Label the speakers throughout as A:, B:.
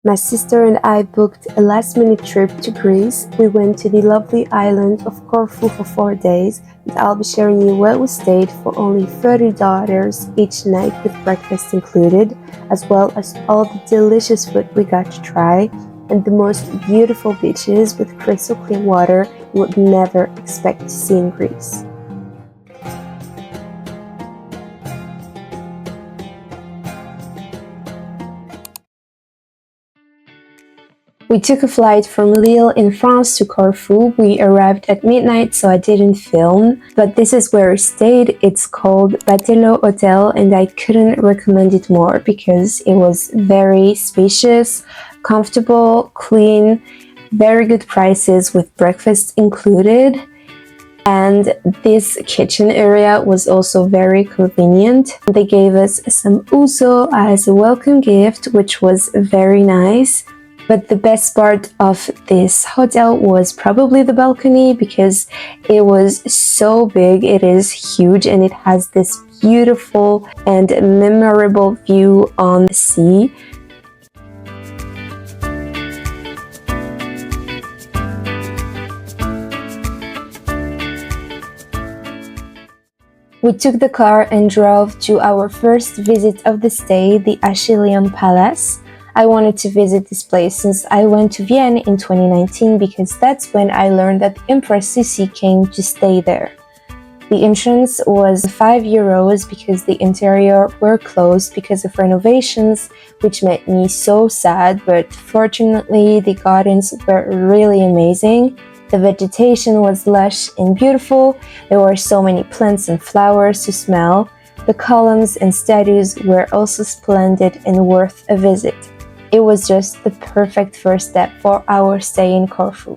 A: My sister and I booked a last-minute trip to Greece. We went to the lovely island of Corfu for 4 days, and I'll be sharing you where we stayed for only $30 each night with breakfast included, as well as all the delicious food we got to try, and the most beautiful beaches with crystal clear water you would never expect to see in Greece. We took a flight from Lille in France to Corfu. We arrived at midnight, so I didn't film, but this is where we stayed. It's called Batelo Hotel, and I couldn't recommend it more because it was very spacious, comfortable, clean, very good prices with breakfast included. And this kitchen area was also very convenient. They gave us some ouzo as a welcome gift, which was very nice. But the best part of this hotel was probably the balcony because it was so big, it is huge, and it has this beautiful and memorable view on the sea. We took the car and drove to our first visit of the stay, the Achilleion Palace. I wanted to visit this place since I went to Vienna in 2019 because that's when I learned that Empress Sisi came to stay there. The entrance was €5 because the interior were closed because of renovations, which made me so sad, but fortunately the gardens were really amazing. The vegetation was lush and beautiful. There were so many plants and flowers to smell. The columns and statues were also splendid and worth a visit. It was just the perfect first step for our stay in Corfu.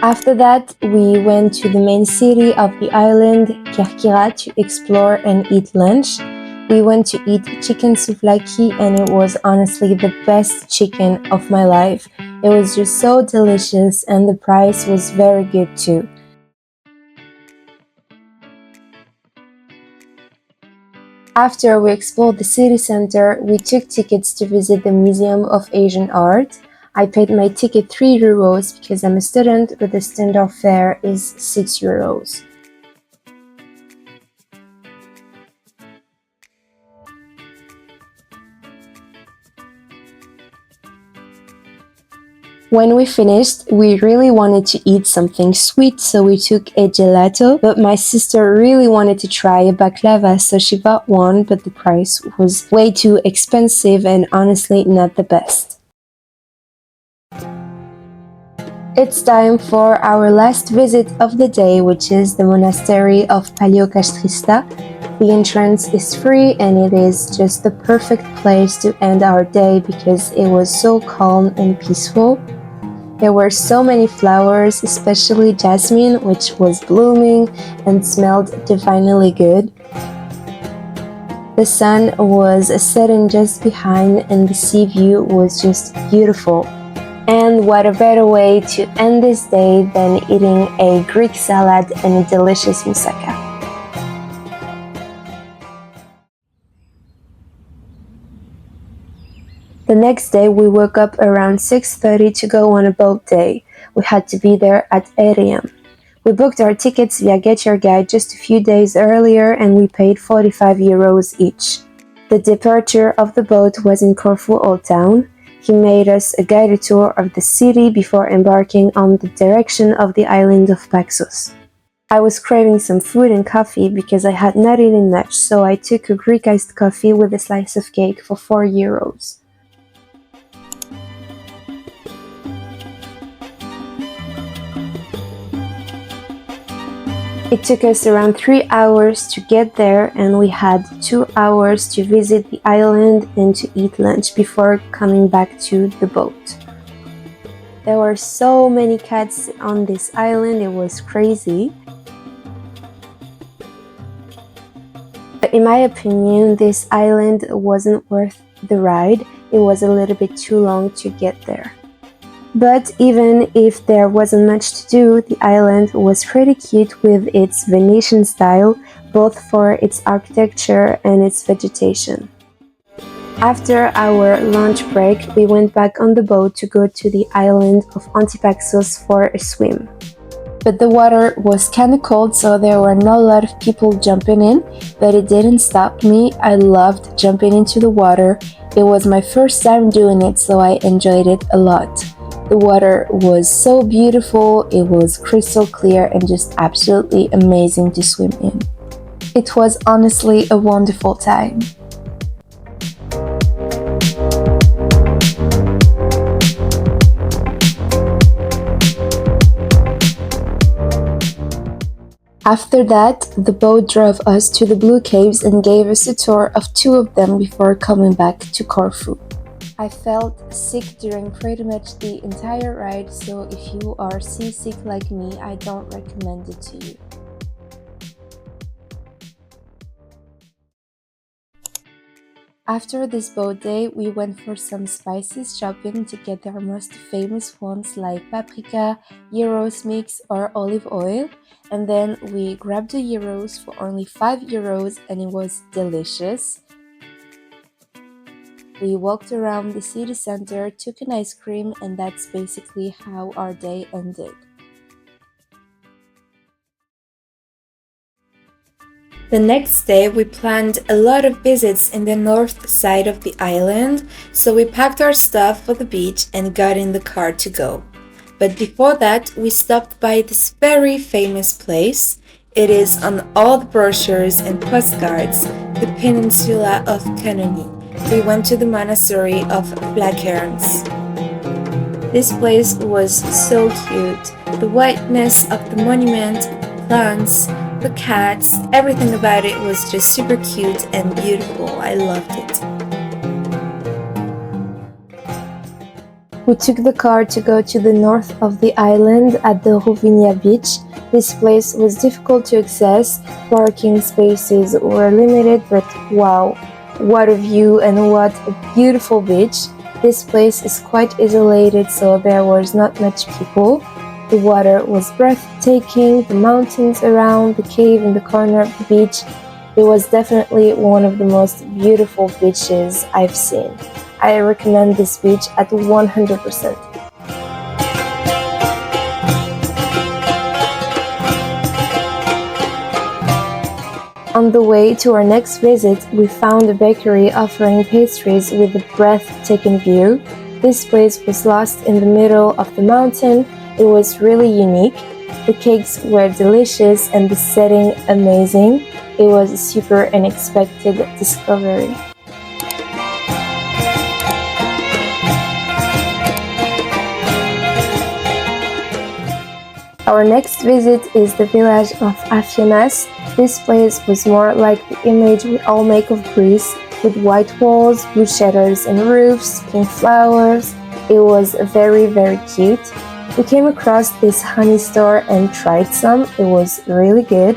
A: After that, we went to the main city of the island, Kerkira, to explore and eat lunch. We went to eat chicken souvlaki, and it was honestly the best chicken of my life. It was just so delicious, and the price was very good too. After we explored the city center, we took tickets to visit the Museum of Asian Art. I paid my ticket €3 because I'm a student, but the standard fare is €6. When we finished, we really wanted to eat something sweet, so we took a gelato, but my sister really wanted to try a baklava, so she bought one, but the price was way too expensive and honestly not the best. It's time for our last visit of the day, which is the Monastery of Paleokastritsa. The entrance is free and it is just the perfect place to end our day because it was so calm and peaceful. There were so many flowers, especially jasmine, which was blooming and smelled divinely good. The sun was setting just behind and the sea view was just beautiful. And what a better way to end this day than eating a Greek salad and a delicious moussaka. The next day we woke up around 6:30 to go on a boat day. We had to be there at 8 a.m. We booked our tickets via Get Your Guide just a few days earlier and we paid €45 each. The departure of the boat was in Corfu Old Town. He made us a guided tour of the city before embarking on the direction of the island of Paxos. I was craving some food and coffee because I had not eaten much, so I took a Greek iced coffee with a slice of cake for €4. It took us around 3 hours to get there, and we had 2 hours to visit the island and to eat lunch before coming back to the boat. There were so many cats on this island, it was crazy. But in my opinion, this island wasn't worth the ride. It was a little bit too long to get there. But even if there wasn't much to do, the island was pretty cute with its Venetian style, both for its architecture and its vegetation. After our lunch break, we went back on the boat to go to the island of Paxos for a swim. But the water was kinda cold, so there were not a lot of people jumping in, but it didn't stop me. I loved jumping into the water. It was my first time doing it, so I enjoyed it a lot. The water was so beautiful, it was crystal clear and just absolutely amazing to swim in. It was honestly a wonderful time. After that, the boat drove us to the Blue Caves and gave us a tour of 2 of them before coming back to Corfu. I felt sick during pretty much the entire ride, so if you are seasick like me, I don't recommend it to you. After this boat day, we went for some spices shopping to get their most famous ones like paprika, gyros mix or olive oil, and then we grabbed the gyros for only 5 euros and it was delicious. We walked around the city center, took an ice cream, and that's basically how our day ended. The next day, we planned a lot of visits in the north side of the island, so we packed our stuff for the beach and got in the car to go. But before that, we stopped by this very famous place. It is on all the brochures and postcards, the peninsula of Canoni. We went to the Monastery of Paleokastritsa. This place was so cute. The whiteness of the monument, plants, the cats, everything about it was just super cute and beautiful. I loved it. We took the car to go to the north of the island at the Souvenir beach. This place was difficult to access. Parking spaces were limited, but wow, what a view and what a beautiful beach. This place is quite isolated, so there was not much people. The water was breathtaking, the mountains around, the cave in the corner of the beach. It was definitely one of the most beautiful beaches I've seen. I recommend this beach at 100%. On the way to our next visit, we found a bakery offering pastries with a breathtaking view. This place was lost in the middle of the mountain. It was really unique. The cakes were delicious and the setting amazing. It was a super unexpected discovery. Our next visit is the village of Afionas. This place was more like the image we all make of Greece, with white walls, blue shutters and roofs, pink flowers. It was very, very cute. We came across this honey store and tried some. It was really good.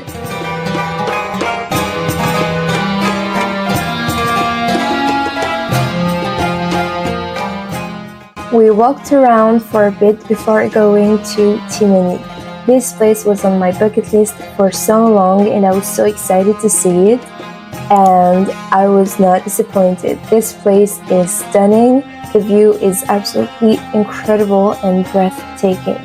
A: We walked around for a bit before going to Timini. This place was on my bucket list for so long and I was so excited to see it, and I was not disappointed. This place is stunning. The view is absolutely incredible and breathtaking.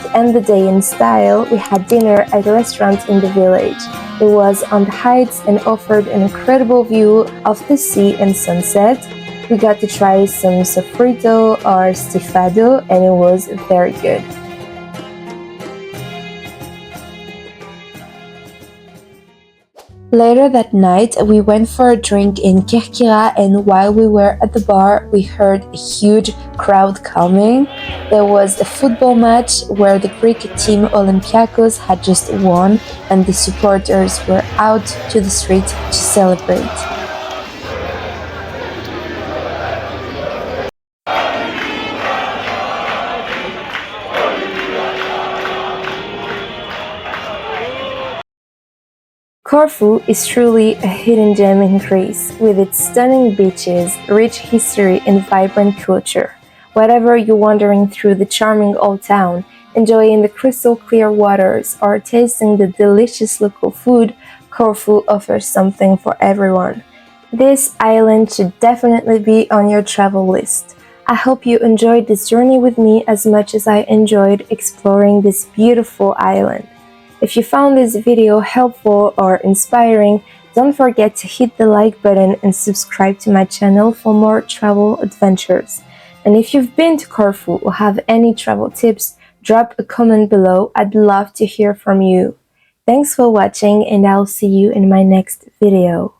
A: To end the day in style, we had dinner at a restaurant in the village. It was on the heights and offered an incredible view of the sea and sunset. We got to try some sofrito or stifado and it was very good. Later that night, we went for a drink in Kerkira, and while we were at the bar, we heard a huge crowd coming. There was a football match where the Greek team Olympiacos had just won, and the supporters were out to the street to celebrate. Corfu is truly a hidden gem in Greece, with its stunning beaches, rich history, and vibrant culture. Whether you're wandering through the charming old town, enjoying the crystal clear waters, or tasting the delicious local food, Corfu offers something for everyone. This island should definitely be on your travel list. I hope you enjoyed this journey with me as much as I enjoyed exploring this beautiful island. If you found this video helpful or inspiring, don't forget to hit the like button and subscribe to my channel for more travel adventures. And if you've been to Corfu or have any travel tips, drop a comment below. I'd love to hear from you. Thanks for watching, and I'll see you in my next video.